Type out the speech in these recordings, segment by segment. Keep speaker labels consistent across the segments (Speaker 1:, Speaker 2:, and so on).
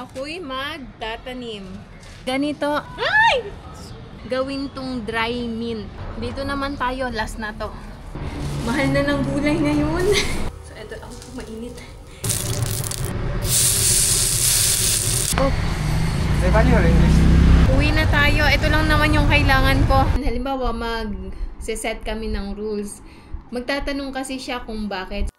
Speaker 1: ako'y magtatanim. Ganito, ay! Gawin tong dry mint. Dito naman tayo, last na to. Mahal na ng gulay ngayon. So, eto, mainit. Oh. Uwi na tayo. Ito lang naman yung kailangan ko. Halimbawa, mag-set kami ng rules. Magtatanong kasi siya kung bakit.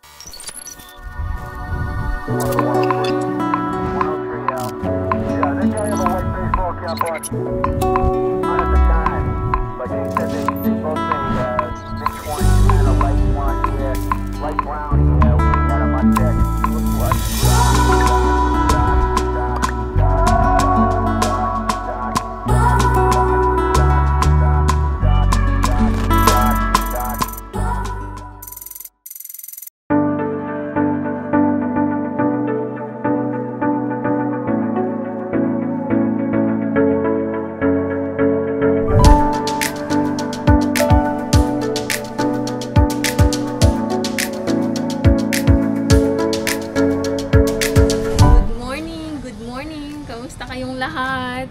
Speaker 1: Lahat.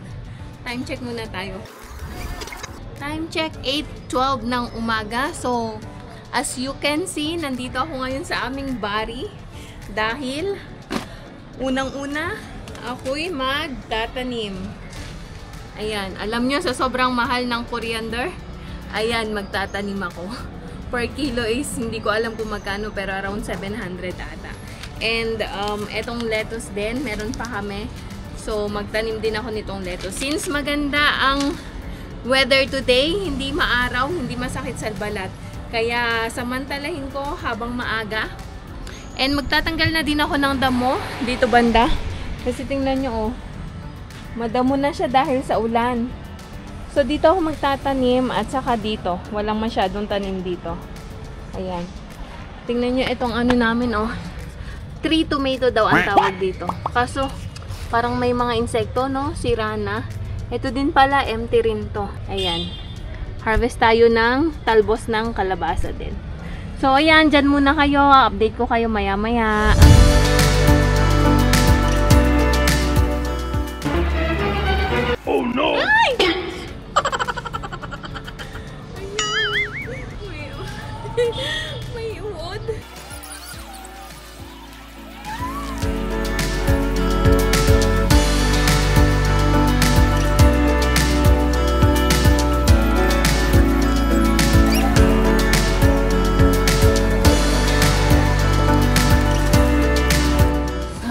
Speaker 1: Time check muna tayo. Time check 8:12 ng umaga. So, as you can see, nandito ako ngayon sa aming bari dahil unang-una ako'y magtatanim. Ayan, alam nyo sa sobrang mahal ng coriander, ayan, magtatanim ako. Per kilo is hindi ko alam kung magkano pero around 700 ata. And etong lettuce din, meron pa kami. So, magtanim din ako nitong lettuce. Since maganda ang weather today, hindi maaraw, hindi masakit sa balat. Kaya, samantalahin ko habang maaga. And magtatanggal na din ako ng damo dito banda. Kasi tingnan nyo, oh. Madamo na siya dahil sa ulan. So, dito ako magtatanim at saka dito. Walang masyadong tanim dito. Ayan. Tingnan nyo itong ano namin, oh. Tree tomato daw ang tawag dito. Kaso, parang may mga insekto, no? Sira na. Ito din pala, empty rin to. Ayan. Harvest tayo ng talbos ng kalabasa din. So, ayan. Dyan muna kayo. Update ko kayo maya-maya.
Speaker 2: Oh, no!
Speaker 1: Ay! May uod.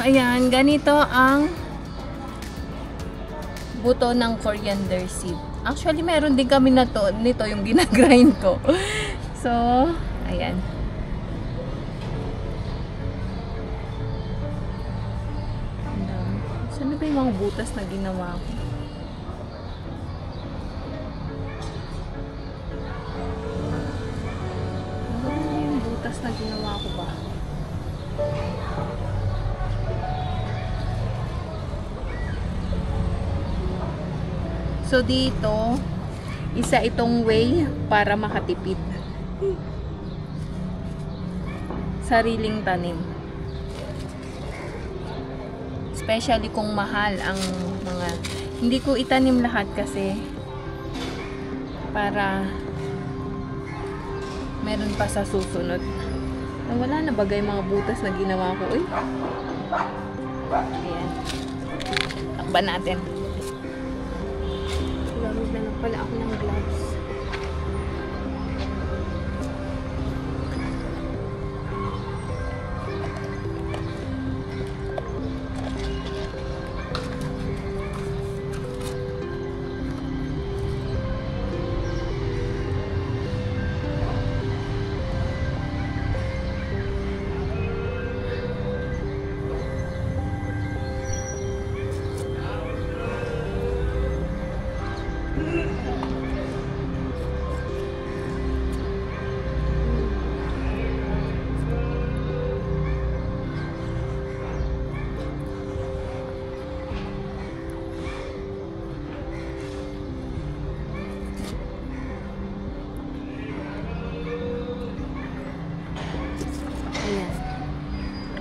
Speaker 1: Ayan, ganito ang buto ng coriander seed. Actually, meron din kami nito yung ginagrind ko. So, ayan. Saan ba yung mga butas na ginawa ko? Ano yung butas na ginawa ko ba? So, dito, isa itong way para makatipid. Sariling tanim. Especially kung mahal ang mga... Hindi ko itanim lahat kasi para meron pa sa susunod. Wala na bagay mga butas na ginawa ko. Uy. Ayan. Takban natin. Gamit na lang pala ako ng gloves.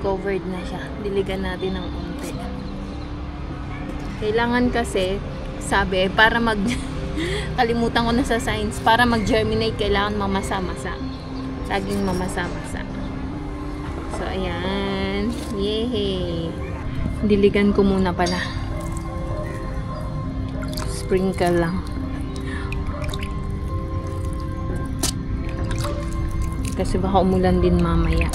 Speaker 1: Covered na siya. Diligan natin ng unti. Kailangan kasi, sabi, para kalimutan ko na sa science, para mag-germinate, kailangan mamasa-masa. Saging mamasa-masa. So, ayan. Yay! Diligan ko muna pala. Sprinkle lang. Kasi baka umulan din mamaya.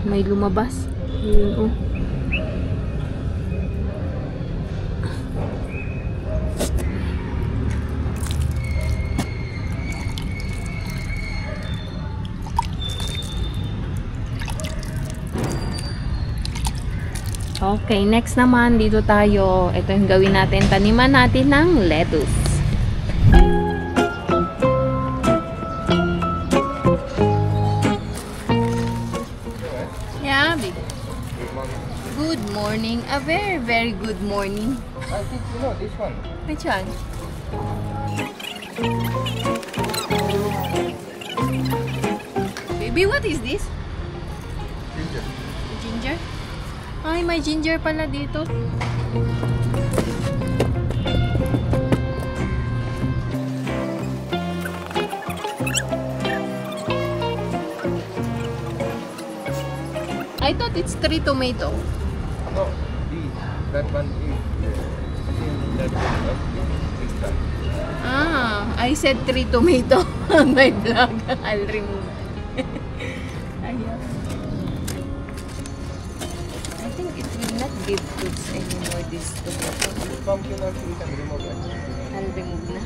Speaker 1: May lumabas. Yun, oh. Okay, next naman dito tayo. Ito yung gawin natin. Taniman natin ng lettuce. Good morning. A very, very good morning.
Speaker 2: I think you know this one.
Speaker 1: Which one? Baby, what is this?
Speaker 2: Ginger.
Speaker 1: Ginger? Ay, may ginger pala dito. I thought it's 3 tomato.
Speaker 2: No, that one is that one.
Speaker 1: Ah, I said 3 tomato on my vlog. I'll remove. Ayan. I think it will not give fruits anymore, this tomato.
Speaker 2: Pumpkin also we can remove that.
Speaker 1: I'll remove na.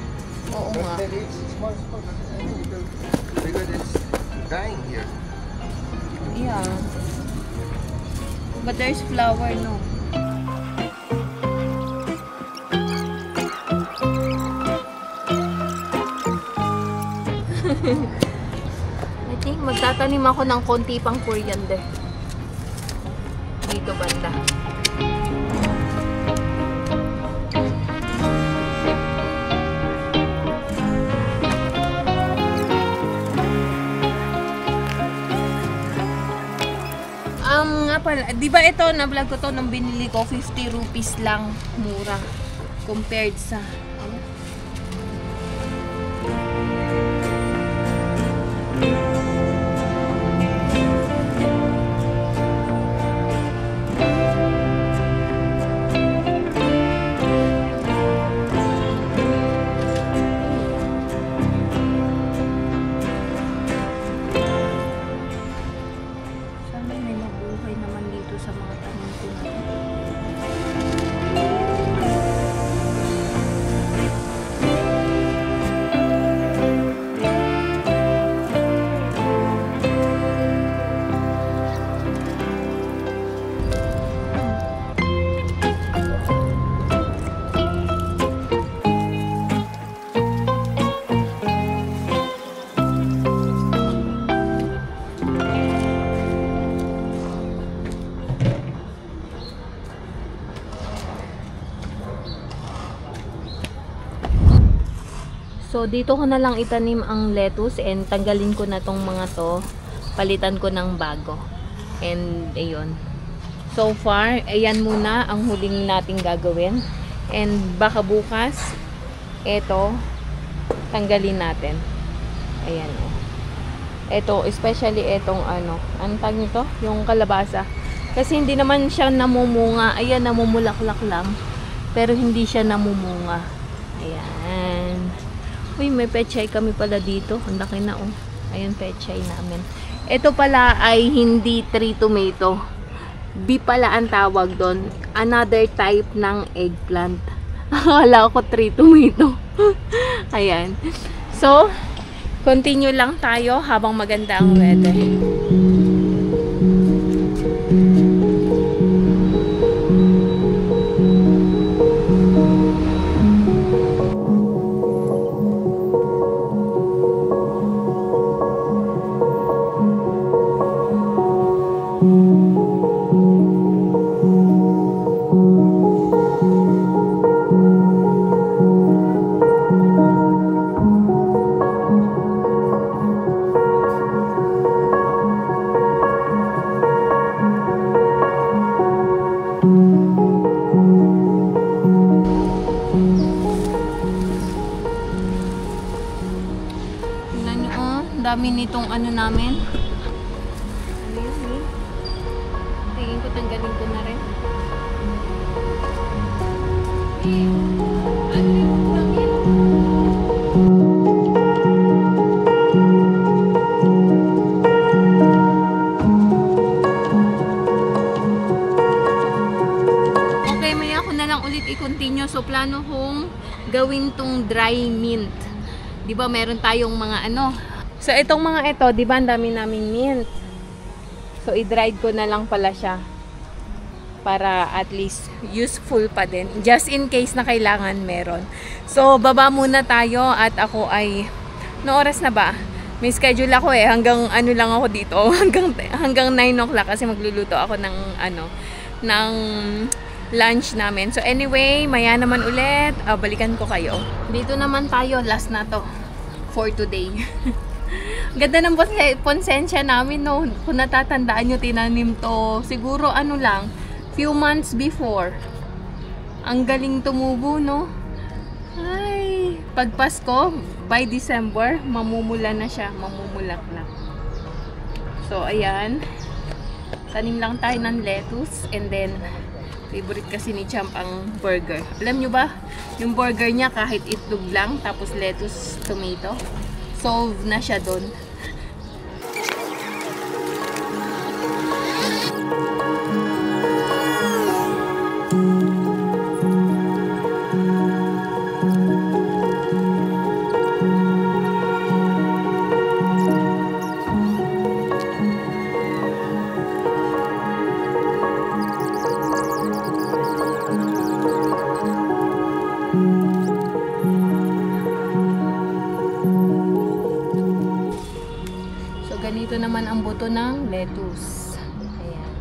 Speaker 1: Oo
Speaker 2: But
Speaker 1: nga.
Speaker 2: then it's small, but I think it will, because it's dying here.
Speaker 1: Yeah. But there's flower, no? I think magtatanim ako ng konti pang coriander. Dito banda. Nga pala, di ba ito, na-vlog ko to nung binili ko, 50 rupees lang, mura, compared sa, ano? So, dito ko na lang itanim ang lettuce and tanggalin ko na tong mga to. Palitan ko ng bago. And, ayun. So far, ayan muna ang huling nating gagawin. And, baka bukas, eto, tanggalin natin. Ayan, oh. Eto, especially etong ano, anong tag nito? Yung kalabasa. Kasi hindi naman siya namumunga. Ayan, namumulaklak lang. Pero hindi siya namumunga. Ayan. Uy, may pechay kami pala dito. Ang laki na, oh. Ayan, pechay namin. Ito pala ay hindi tree tomato. B pala ang tawag doon. Another type ng eggplant. Akala ko tree tomato. Ayan. So, continue lang tayo habang maganda ang weather. dami nitong ano namin. Ano yun eh? Tingin ko tanggalin ko na rin. Ano yung namin? Okay, may ako na lang ulit i-continue. So, plano kong gawin tong dry mint. Di ba meron tayong mga ano. So, itong mga ito, di ba ang dami naming mint. So, i-dry ko na lang pala siya. Para at least useful pa din. Just in case na kailangan meron. So, baba muna tayo at ako ay... No oras na ba? May schedule ako eh. Hanggang ano lang ako dito. hanggang 9 o'clock kasi magluluto ako ng ano, ng lunch namin. So anyway, maya naman ulit. Balikan ko kayo. Dito naman tayo. Last na to. For today. Ganda ng ponsensya namin, no? Kung natatandaan nyo, tinanim to. Siguro ano lang, few months before. Ang galing tumubo, no? Ay, pag Pasko, by December, mamumula na siya. Mamumulaklak. So, ayan. Tanim lang tayo ng lettuce. And then, favorite kasi ni Champ ang burger. Alam nyo ba, yung burger niya kahit itlog lang, tapos lettuce, tomato, solve na siya doon. Ganito naman ang buto ng lettuce. Ayan.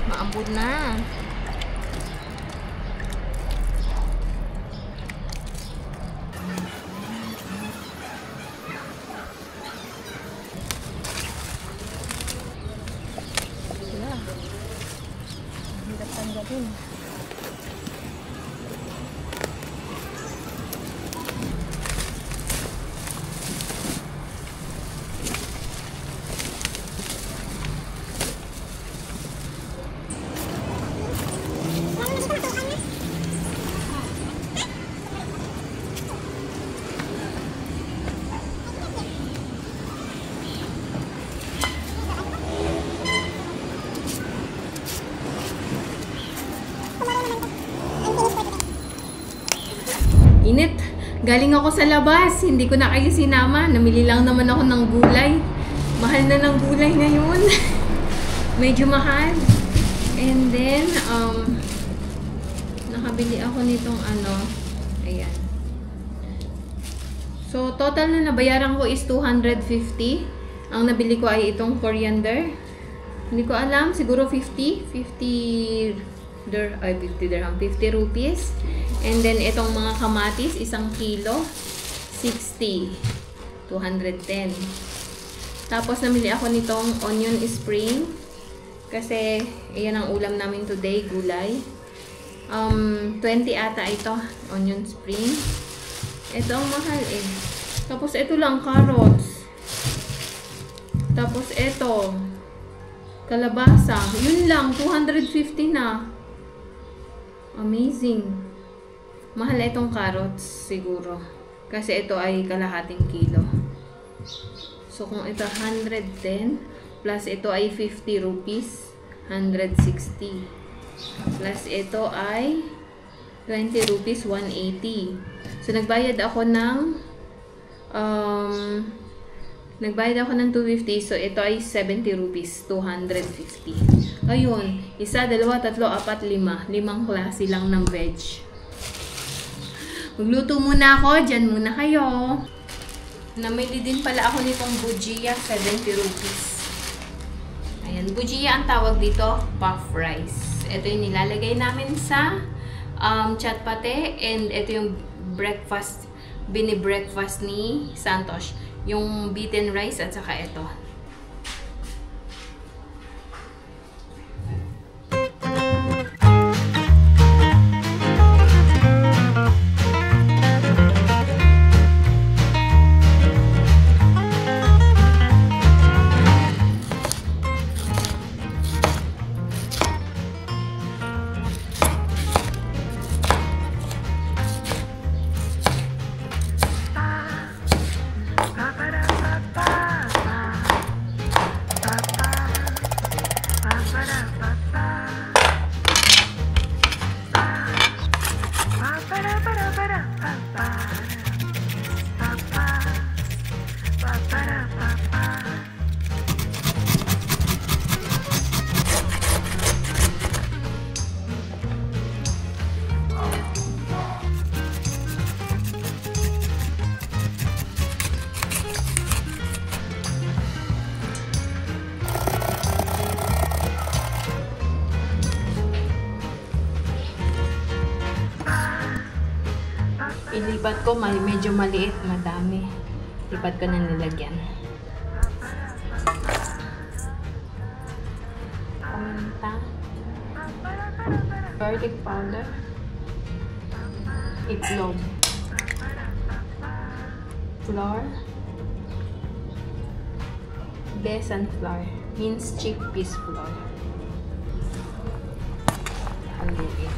Speaker 1: Maambun na. Hirap tanggapin. Init. Galing ako sa labas. Hindi ko na kayo sinama. Namili lang naman ako ng gulay. Mahal na ng gulay ngayon. Medyo mahal. And then, nakabili ako nitong ano. Ayan. So, total na nabayaran ko is 250. Ang nabili ko ay itong coriander. Hindi ko alam. Siguro 50 dirham. 50 rupees. And then, itong mga kamatis, 1 kilo, 60. 210. Tapos, namili ako nitong onion spring. Kasi, iyan ang ulam namin today, gulay. 20 ata ito, onion spring. Ito ang mahal eh. Tapos, ito lang, carrots. Tapos, ito, kalabasa. Yun lang, 250 na. Amazing. Mahal itong carrots siguro. Kasi ito ay kalahating kilo. So, kung ito 110, plus ito ay 50 rupees, 160. Plus ito ay 20 rupees, 180. So, nagbayad ako ng 250. So, ito ay 70 rupees, 250. Ayun. 1, 2, 3, 4, 5. 5 klase lang ng veg. Magluto muna ako. Diyan muna kayo. Namili din pala ako nitong bujia, 70 rupees. Ayan. Ayan, bujia ang tawag dito, puff rice. Ito yung nilalagay namin sa chat pate, and ito yung breakfast, bini-breakfast ni Santosh. Yung beaten rice at saka ito. Ilipat ko, medyo maliit, madami. Lipat ko na nilagyan. Paminta. Garlic powder. Itlog. Flour. Besan flour. Minced chickpeas flour. Haluin.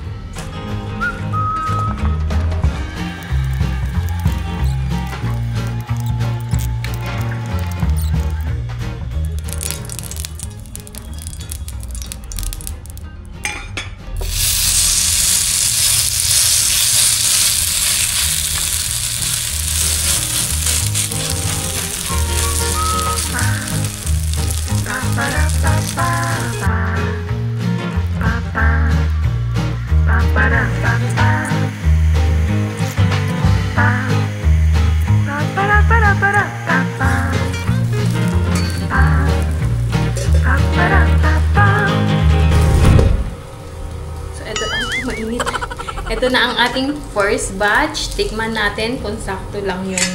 Speaker 1: Ito na ang ating first batch. Tikman natin kung sakto lang yung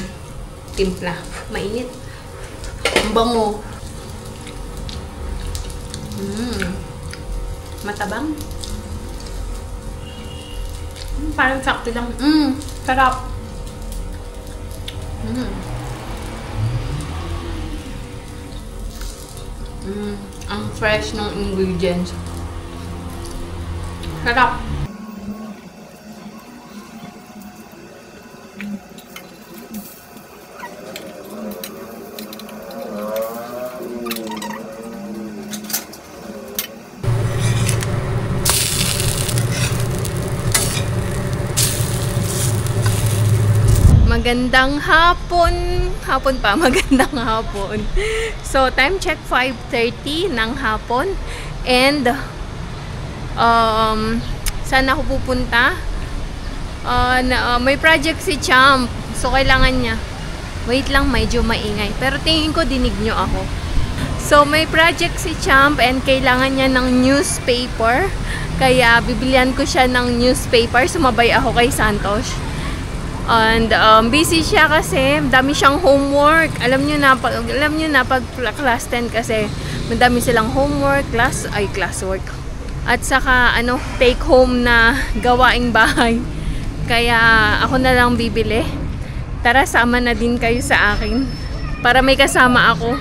Speaker 1: timpla. Mainit. Ang bango. Matabang. Parang sakto lang. Sarap. Ang fresh ng ingredients. Sarap. Magandang hapon. Hapon pa, magandang hapon. So, time check 5:30 ng hapon. And saan ako pupunta? May project si Champ. So, kailangan niya. Wait lang, medyo maingay. Pero tingin ko dinig nyo ako. So, may project si Champ and kailangan niya ng newspaper. Kaya, bibilihan ko siya ng newspaper. Sumabay ako kay Santosh. And busy siya kasi dami siyang homework. Alam niyo na pag class 10 kasi madami silang homework, classwork. At saka take home na gawaing bahay. Kaya ako na lang bibili. Tara, sama na din kayo sa akin para may kasama ako.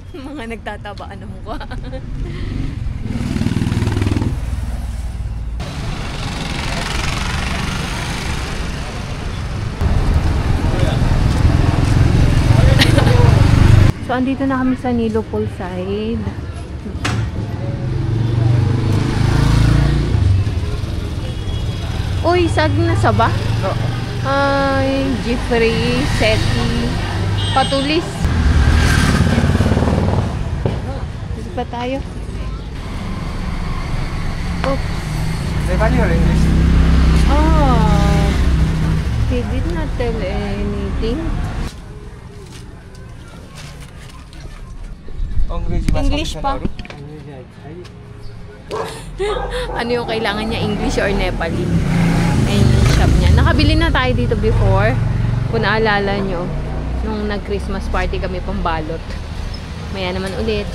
Speaker 1: Mga nagtataba mukha. So, andito na kami sa Nilo Poolside. Uy, saging na saba? Ay, Jeffrey, Seti, Patulis. Dito pa tayo. Oops.
Speaker 2: Nepali or English?
Speaker 1: He did not tell anything. English pa. Ano yung kailangan niya? English or Nepali? Ayun yung shop niya. Nakabili na tayo dito before. Kung naalala nyo, nung nag-Christmas party kami pambalot. Maya naman ulit.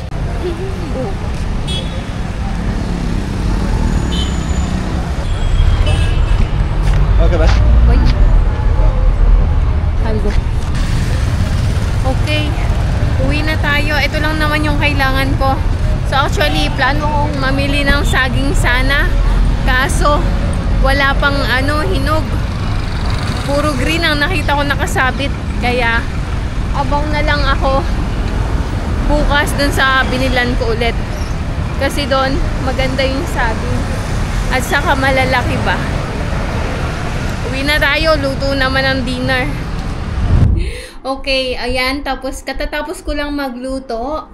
Speaker 2: Okay ba?
Speaker 1: Wait. Halgo. Okay. Uwi na tayo. Ito lang naman yung kailangan ko. So actually, plano kong mamili ng saging sana. Kaso, wala pang hinog. Puro green ang nakita ko nakasabit. Kaya, abang na lang ako bukas dun sa binilan ko ulit. Kasi doon, maganda yung saging. At saka malalaki ba. Uwi na tayo. Luto naman ang dinner. Okay, ayan. Tapos, katatapos ko lang magluto.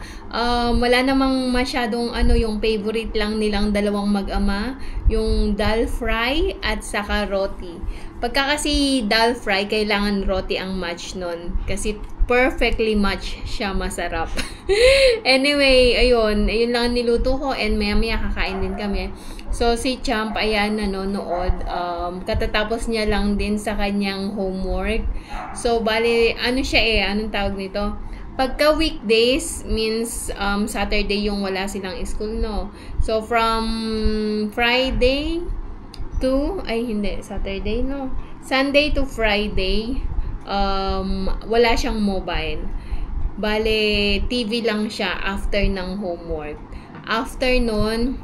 Speaker 1: Wala namang masyadong yung favorite lang nilang dalawang mag-ama. Yung dal fry at saka roti. Pagka kasi dal fry, kailangan roti ang match nun. Kasi perfectly match siya, masarap. Anyway, ayun lang niluto ko and maya kakain din kami. So, si Champ, ayan, nanonood. Katatapos niya lang din sa kanyang homework. So, bali, siya anong tawag nito? Pagka weekdays, means Saturday yung wala silang school, no? So, from Friday to, Saturday, no? Sunday to Friday, wala siyang mobile. Bale, TV lang siya after ng homework. After nun,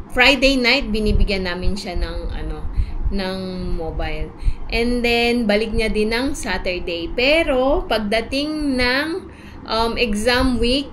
Speaker 1: Friday night, binibigyan namin siya ng mobile. And then, balik niya din ng Saturday. Pero, pagdating ng exam week,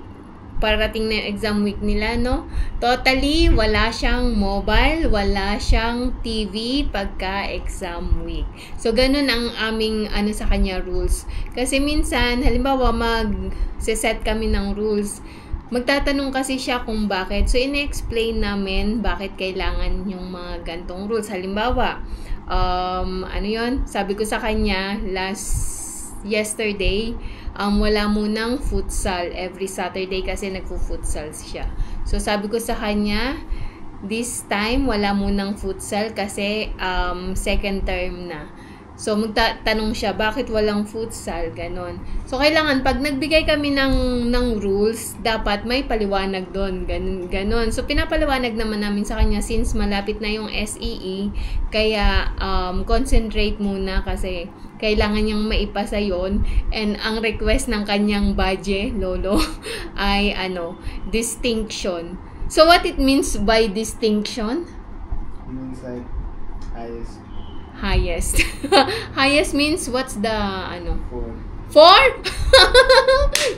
Speaker 1: parating na yung exam week nila, no? Totally, wala siyang mobile, wala siyang TV pagka exam week. So, ganun ang aming, sa kanya rules. Kasi minsan, halimbawa, mag-set kami ng rules. Magtatanong kasi siya kung bakit. So, ina-explain namin bakit kailangan yung mga gantong rules. Halimbawa, sabi ko sa kanya, yesterday, wala munang futsal every Saturday kasi nagpo-futsal siya. So, sabi ko sa kanya, this time, wala munang futsal kasi second term na. So, magtatanong siya, bakit walang futsal? Ganon. So, kailangan, pag nagbigay kami ng rules, dapat may paliwanag doon. Ganon. So, pinapaliwanag naman namin sa kanya since malapit na yung SEE. Kaya, concentrate muna kasi kailangan niyang maipasa yon. And ang request ng kanyang badge, lolo, ay, distinction. So, what it means by distinction?
Speaker 2: It means like highest.
Speaker 1: Highest. Highest means what's the 4?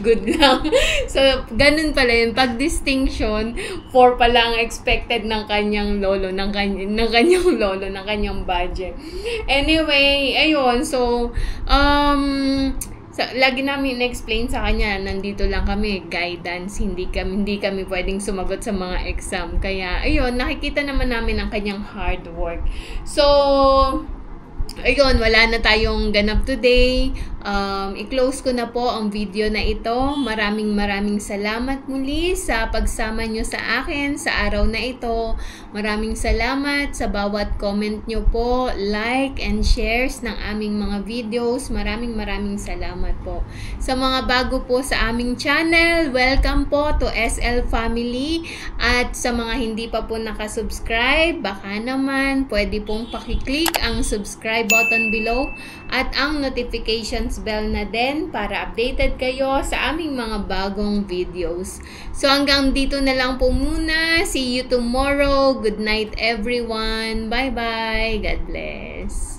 Speaker 1: Good lang. So, ganun pala yun. Pag distinction, 4 pala ang expected ng kanyang lolo, ng kanyang budget. Anyway, ayun. So, lagi namin in-explain sa kanya, nandito lang kami, guidance, hindi kami pwedeng sumagot sa mga exam. Kaya, ayun, nakikita naman namin ang kanyang hard work. So, ayun, wala na tayong ganap today. I-close ko na po ang video na ito. Maraming salamat muli sa pagsama nyo sa akin sa araw na ito. Maraming salamat sa bawat comment nyo po, like and shares ng aming mga videos. Maraming salamat po. Sa mga bago po sa aming channel, welcome po to SL Family. At sa mga hindi pa po nakasubscribe, baka naman pwede pong pakiclick ang subscribe button below at ang notifications bell na din para updated kayo sa aming mga bagong videos. So hanggang dito na lang po muna. See you tomorrow. Good night everyone. Bye-bye. God bless.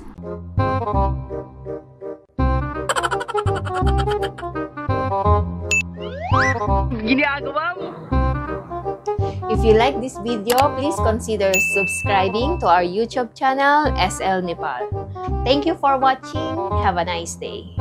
Speaker 1: Ginagawa mo. If you like this video, please consider subscribing to our YouTube channel, SL Nepal. Thank you for watching. Have a nice day.